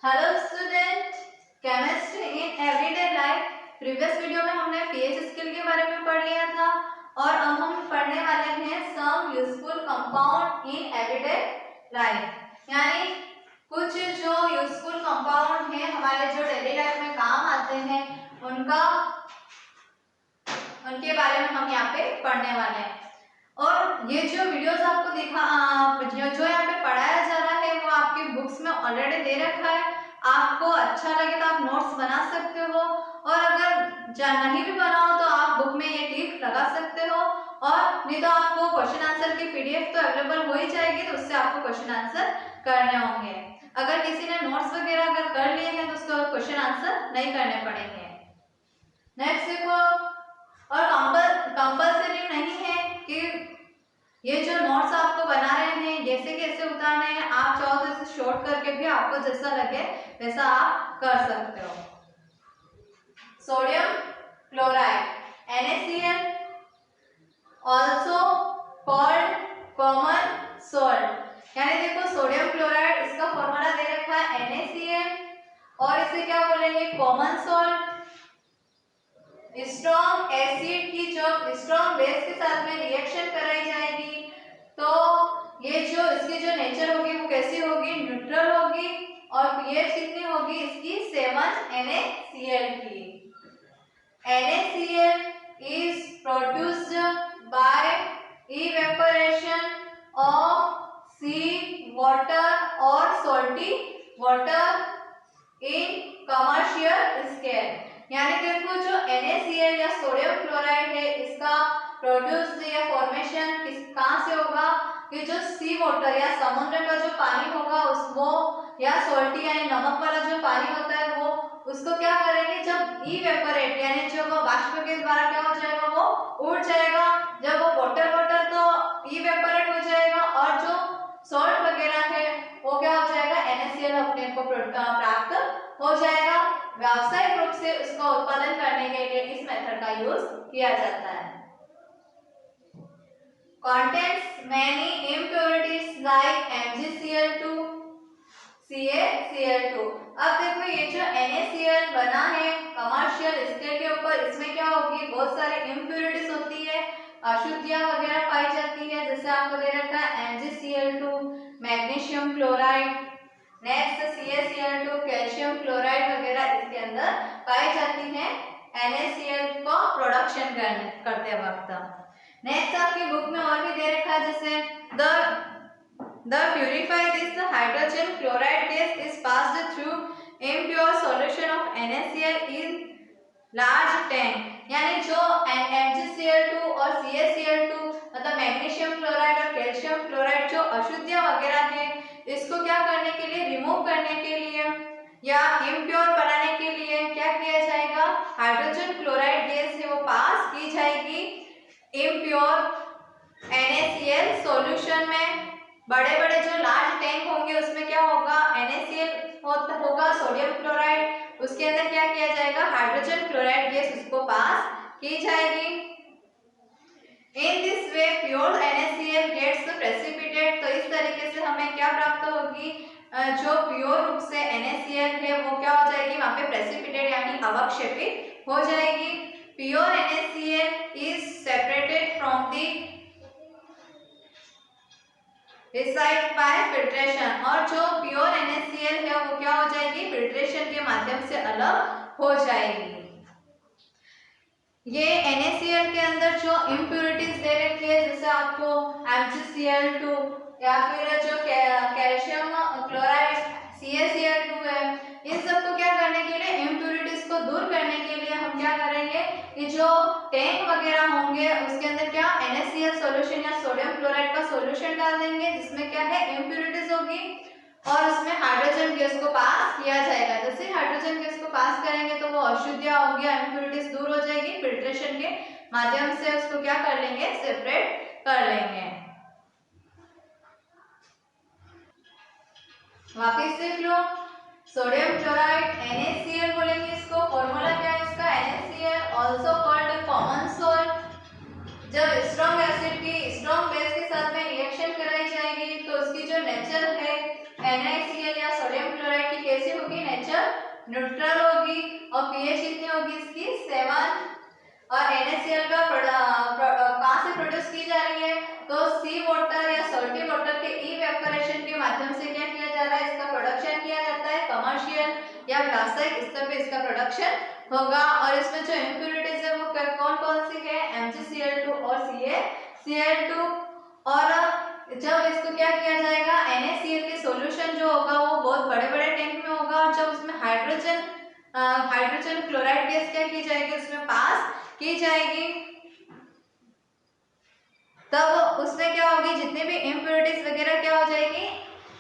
Hello student, chemistry in everyday life. Previous video में हमने pH scale के बारे में पढ़ लिया था और अब हम पढ़ने वाले हैं some useful compound in everyday life, यानी कुछ जो यूजफुल कंपाउंड हैं हमारे जो डेली लाइफ में काम आते हैं उनके बारे में हम यहाँ पे पढ़ने वाले हैं। और ये जो वीडियोस आपको जो यहाँ पे पढ़ाया जा रहा है वो आपकी बुक्स में ऑलरेडी दे रखा है। आपको अच्छा लगे तो आप नोट्स बना सकते हो और अगर नहीं भी बनाओ तो आप बुक में ये टिक लगा सकते हो, और नहीं तो आपको क्वेश्चन आंसर की पीडीएफ तो अवेलेबल हो ही जाएगी, तो उससे आपको क्वेश्चन आंसर करने होंगे। अगर किसी ने नोट्स वगैरह अगर कर लिए हैं तो उसको क्वेश्चन आंसर नहीं करने पड़ेंगे। नेक्स्ट देखो, और कंपल्सरी नहीं है कि ये जो नोट्स आपको बना रहे हैं जैसे कैसे उतारने हैं, आप चाहो तो इसे शॉर्ट करके भी आपको जैसा लगे वैसा आप कर सकते हो। Sodium chloride NaCl, also called common salt, यानी देखो सोडियम क्लोराइड इसका फॉर्मूला दे रखा है NaCl और इसे क्या बोलेंगे कॉमन सॉल्ट। स्ट्रॉन्ग एसिड की जब स्ट्रॉन्ग बेस के साथ में रिएक्शन कराई जाएगी तो ये जो इसकी जो नेचर होगी वो कैसी होगी, न्यूट्रल होगी, और पीएच कितनी होगी इसकी 7 NaCl की। NaCl is produced by evaporation of sea water or salty water in commercial scale, यानी देखो जो NaCl या सोडियम क्लोराइड है इसका प्रोड्यूस या फॉर्मेशन कहाँ से होगा कि जो सी वाटर या समुद्र का जो पानी होगा वो या सॉल्टी यानी नमक वाला जो पानी होता है वो उसको क्या करेंगे जब इवेपोरेट यानी जो वो वाष्प के द्वारा क्या हो जाएगा वो उड़ जाएगा। जब वो वाटर तो इवेपोरेट हो जाएगा और जो सॉल्ट वगैरह है वो क्या हो जाएगा NaCl अपने को प्राप्त हो जाएगा। व्यावसायिक रूप से उसका उत्पादन करने के लिए इस मेथड का यूज किया जाता है। Contains many impurities like MgCl2, CaCl2। अब देखो ये जो NaCl बना है कमर्शियल स्केल के ऊपर, इसमें क्या होगी बहुत सारे इम्प्योरिटीज होती है, अशुद्धियां वगैरह पाई जाती है, जैसे आपको दे रखा है MgCl2, magnesium chloride, next CaCl2, calcium chloride वगैरह इसके अंदर पाई जाती है NaCl को प्रोडक्शन करते वक्त। नेक्स्ट आपकी बुक में और भी दे रखा है, जैसे the purified this hydrogen chloride gas is passed through impure solution of NaCl in large tank, यानी जो MgCl2 और CaCl2 मतलब मैग्नीशियम क्लोराइड और कैल्शियम क्लोराइड जो अशुद्धियां वगैरह है इसको क्या करने के लिए रिमूव करने के लिए या इम्प्योर बनाने के लिए क्या किया जाएगा, हाइड्रोजन क्लोराइड गैस है वो पास की जाएगी इम्प्योर NaCl सॉल्यूशन में। बड़े बड़े जो लार्ज टैंक होंगे उसमें क्या होगा NaCl होगा सोडियम क्लोराइड, उसके अंदर क्या किया जाएगा हाइड्रोजन क्लोराइड गैस उसको पास की जाएगी। In this way pure NaCl gets precipitate, तो इस तरीके से हमें क्या प्राप्त होगी जो प्योर रूप से NaCl है वो क्या हो जाएगी वहां पे प्रेसिपिटेट यानी अवक्षेपित हो जाएगी। Pure NaCl is separated from the recycled by filtration, और जो प्योर NaCl है वो क्या हो जाएगी फिल्ट्रेशन के माध्यम से अलग हो जाएगी। ये NaCl के अंदर जो इम्प्योरिटीज दे रखी है जैसे आपको MgCl2 या फिर जो कैल्शियम क्लोराइड CaCl2 है, इन सबको क्या करने के लिए इम्प्योरिटीज को दूर करने के लिए हम क्या करेंगे कि जो टैंक वगैरह होंगे उसके अंदर क्या NaCl सॉल्यूशन या सोडियम क्लोराइड का सॉल्यूशन डाल देंगे जिसमें क्या है इम्प्योरिटीज होगी और उसमें हाइड्रोजन गैस को पास किया जाएगा। जैसे हाइड्रोजन गैस को पास करेंगे तो वो अशुद्धियां होगी, इम्प्योरिटीज दूर हो जाएगी, फिल्ट्रेशन के माध्यम से उसको क्या कर लेंगे सेपरेट कर लेंगे। वापिस देख लो, सोडियम क्लोराइड NaCl बोलेंगे इसको, फॉर्मूला क्या है इसका NaCl also called common salt. जब स्ट्रॉन्ग एसिड की स्ट्रॉन्ग बेस के साथ में रिएक्शन कराई जाएगी तो उसकी जो नेचर है NaCl या सोडियम क्लोराइड की कैसी होगी न्यूट्रल होगी और पीएच कितनी होगी इसकी 7। और NaCl का कहाँ से प्रोड्यूस की जा रही है, तो सी वाटर या सॉल्टी वाटर के इवेपोरेशन के माध्यम से क्या किया जा रहा है, इसका प्रोडक्शन किया जाता है। कमर्शियल या व्यावसायिक स्तर पे इसका प्रोडक्शन होगा। और इसमें जो इम्प्योरिटीज है वो कौन कौन सी है, MgCl2 और CaCl2। और जब इसको क्या किया जाएगा, NaCl के सॉल्यूशन जो होगा वो बहुत बड़े बड़े टैंक में होगा, और जब उसमें हाइड्रोजन क्लोराइड गैस क्या की जाएगी, उसमें पास की जाएगी, तब उसमें क्या होगी, जितने भी इम्प्योरिटीज वगैरह क्या हो जाएगी,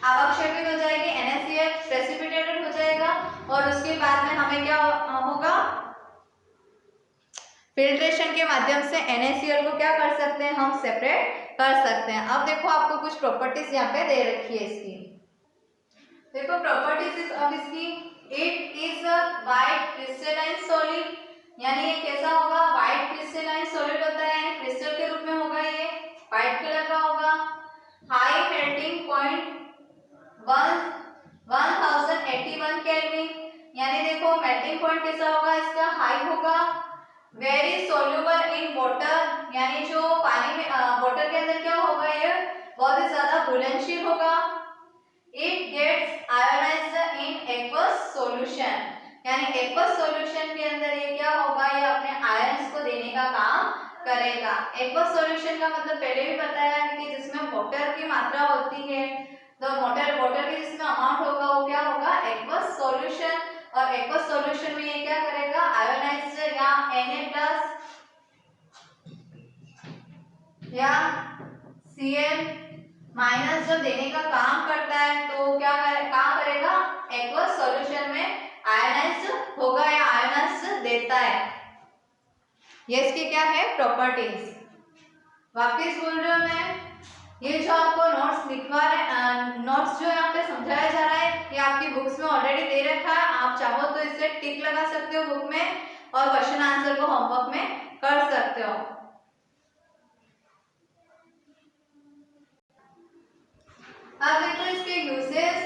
अवक्षेपित हो जाएगी, NaCl प्रेसिपिटेटेड हो जाएगा। और उसके बाद में हमें क्या होगा, फिल्ट्रेशन के माध्यम से NaCl को क्या कर सकते हैं, हम सेपरेट कर सकते हैं। अब देखो आपको कुछ प्रॉपर्टीज यहाँ पे दे रखी है इसकी। देखो प्रॉपर्टीज अब इसकी, it is a white crystalline solid, यानी ये कैसा होगा, वाइट क्रिस्टलाइन सॉलिड होता है, यानी क्रिस्टल के रूप में होगा, ये वाइट कलर का होगा। हाई मेल्टिंग पॉइंट 1081 केल्विन, यानी देखो मेल्टिंग पॉइंट कैसा होगा इसका, हाई होगा। वेरी सोल्यूबल इन वाटर, यानी जो पानी में वाटर के अंदर क्या होगा, ये बहुत ही ज्यादा घुलनशील होगा। It gets ionised in aqueous solution, यानी एक्वस सॉल्यूशन के अंदर ये क्या होगा, ये अपने आयंस को देने का काम करेगा। एक्वस सॉल्यूशन का मतलब पहले भी बताया है कि जिसमें वाटर की मात्रा होती है, तो वाटर की जिसमें अमाउंट होगा वो क्या होगा, एक्वस सॉल्यूशन। और एक्वस सॉल्यूशन में ये क्या करेगा, आयोनाइज्ड या Na+ या Cl- जो देने का काम करता है, तो क्या काम करेगा, एक्वस सॉल्यूशन में आयोनाइज्ड होगा या आयोनाइज्ड देता है। ये इसकी क्या है, प्रॉपर्टीज। वापिस बोल रही हूँ मैं, ये जो आपको नोट्स लिखवा रहे, नोट्स जो यहाँ पे समझाया जा रहा है, ये आपकी बुक्स में ऑलरेडी दे रखा है। आप चाहो तो इसे टिक लगा सकते हो बुक में, और क्वेश्चन आंसर को होमवर्क में कर सकते हो। अब देखो इसके uses,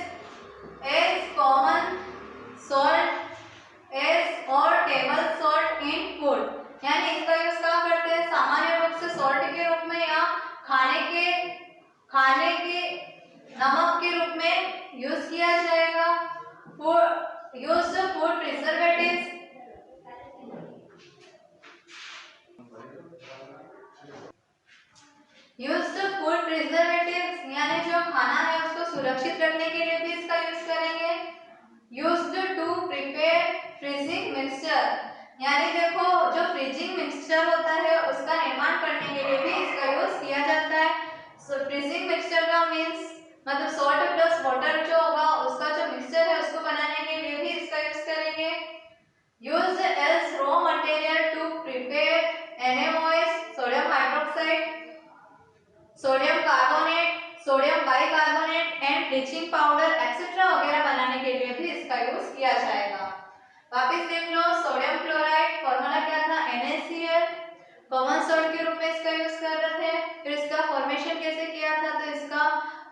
as common salt as और टेबल सॉल्ट इन फूड, यानी इसका यूज कहाँ करते हैं, सामान्य रूप से सॉल्ट के रूप में या खाने के नमक के रूप में यूज किया जाएगा। यूज्ड फूड प्रिजर्वेटिव्स, यानी जो खाना है उसको सुरक्षित रखने के लिए भी इसका यूज करेंगे। Used to prepare freezing mixture, यानी देखो जो फ्रीजिंग मिक्सचर होता है उसका निर्माण करने के लिए भी इसका यूज किया जाता है। सो फ्रीजिंग मिक्सचर का मींस मतलब सॉल्ट प्लस वाटर जो होगा उसका जो मिक्सचर है उसको बनाने के लिए भी इसका यूज करेंगे। Used as raw material to prepare NaOH, sodium hydroxide, sodium carbonate, sodium bicarbonate and bleaching powder etcetera वगैरह बनाने के लिए भी इसका यूज किया जाएगा। वापस देख लो, सोडियम क्लोराइड फॉर्मूला क्या था, NaCl, कॉमन सॉल्ट के रूप में इसका यूज कर रहे थे। फिर इसका फॉर्मेशन कैसे किया था, तो इसका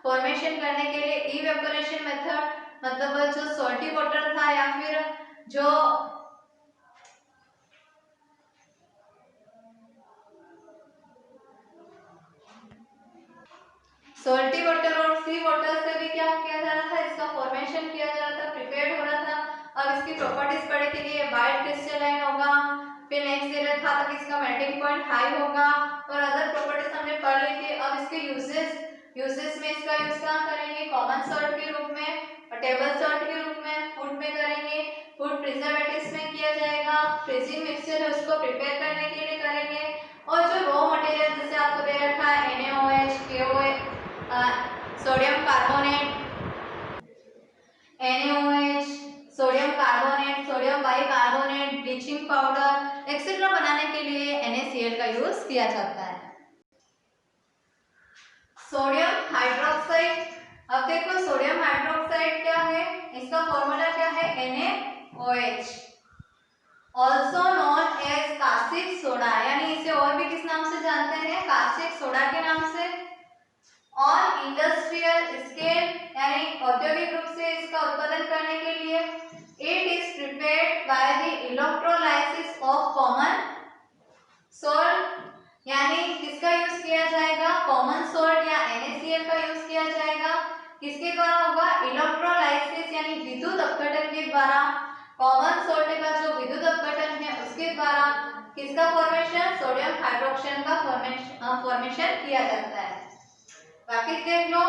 फॉर्मेशन करने के लिए इवेपोरेशन मेथड, मतलब जो सॉल्टी वाटर था या फिर जो सॉल्टी वाटर और सी वाटर से भी क्या किया जा रहा था, इसका फॉर्मेशन किया जा रहा था, प्रिपेयर हो रहा था। अब इसकी प्रॉपर्टीज पढ़े थे कि ये वाइट क्रिस्टलाइन होगा, फिर नेक्स्ट दे रहा था कि इसका मेल्टिंग पॉइंट हाई होगा, और अदर प्रॉपर्टीज हमने पढ़ ली थी। अब इसके यूजेस में इसका यूज कहाँ करेंगे, कॉमन सॉल्ट के रूप में और टेबल सॉल्ट के रूप में, फूड में करेंगे, फूड प्रिजर्वेटिव्स में किया जाएगा, फ्रीजिंग मिक्सचर है उसको प्रिपेयर करने के लिए करेंगे, और जो रॉ मटेरियल जैसे आपको दे रखा है NaOH, KOH, sodium carbonate, NaOH, sodium carbonate, sodium bicarbonate, bleaching powder etcetera बनाने के लिए NaCl का यूज किया जाता है। सोडियम हाइड्रोक्साइड, अब देखो सोडियम हाइड्रोक्साइड क्या है, इसका फॉर्मूला क्या है, NaOH, also known as caustic soda, यानी इसे और भी किस नाम से जानते हैं, कास्टिक सोडा के नाम से। ऑन इंडस्ट्रियल स्केल, यानी औद्योगिक रूप से इसका उत्पादन करने के लिए इट इज फॉर्मेशन किया जाता है। वापिस देख लो,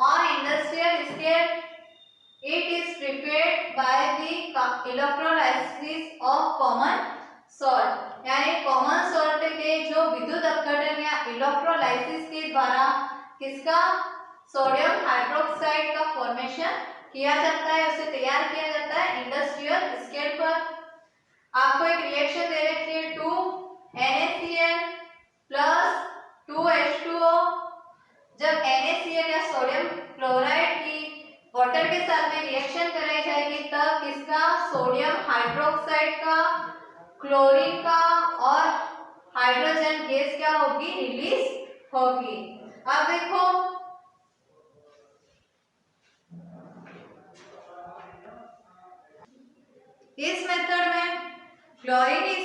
on industrial scale it is prepared by the electrolysis of common salt, यानी कॉमन सॉल्ट के जो विद्युत अपघटन या इलेक्ट्रोलाइसिस के द्वारा किसका सोडियम हाइड्रोक्साइड का फॉर्मेशन किया जाता है, उसे तैयार किया जाता है इंडस्ट्रियल स्केल पर। आपको एक रिएक्शन दे रखी है 2NaCl प्लस 2H2O। जब NaCl या सोडियम क्लोराइड की वाटर के साथ में रिएक्शन कराई जाएगी तब किसका सोडियम हाइड्रोक्साइड का, क्लोरीन का और हाइड्रोजन गैस क्या होगी, रिलीज होगी। अब देखो इस मेथड में chlorine is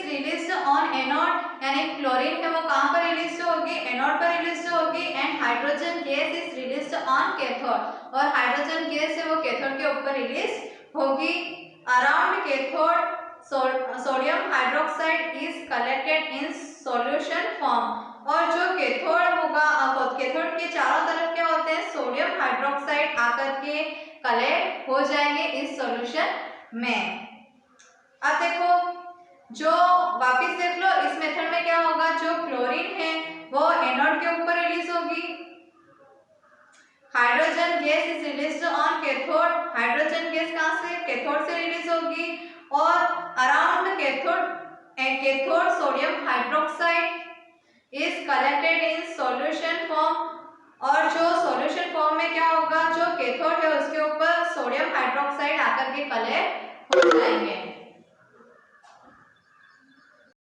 released on anode, यानी क्लोरीन है वो कहां पर रिलीज होगी, एनोड पर रिलीज होगी। And hydrogen gas is released on cathode, और हाइड्रोजन गैस है वो कैथोड के ऊपर रिलीज होगी। Around cathode sodium hydroxide is collected in solution form, और जो कैथोड होगा, कैथोड के चारों तरफ क्या होते हैं, सोडियम हाइड्रोक्साइड आकर के कलेक्ट हो जाएंगे इस सॉल्यूशन में। अब देखो जो वापिस देख लो, इस मेथड में क्या होगा, जो क्लोरीन है वो एनोड के ऊपर रिलीज होगी। Hydrogen gas is released on cathode, hydrogen gas कहां से, कैथोड से रिलीज होगी। और around cathode sodium hydroxide is collected in solution form, और जो सॉल्यूशन फॉर्म में क्या होगा, जो कैथोड है उसके ऊपर सोडियम हाइड्रोक्साइड आकर के कलेक्ट हो जाएंगे।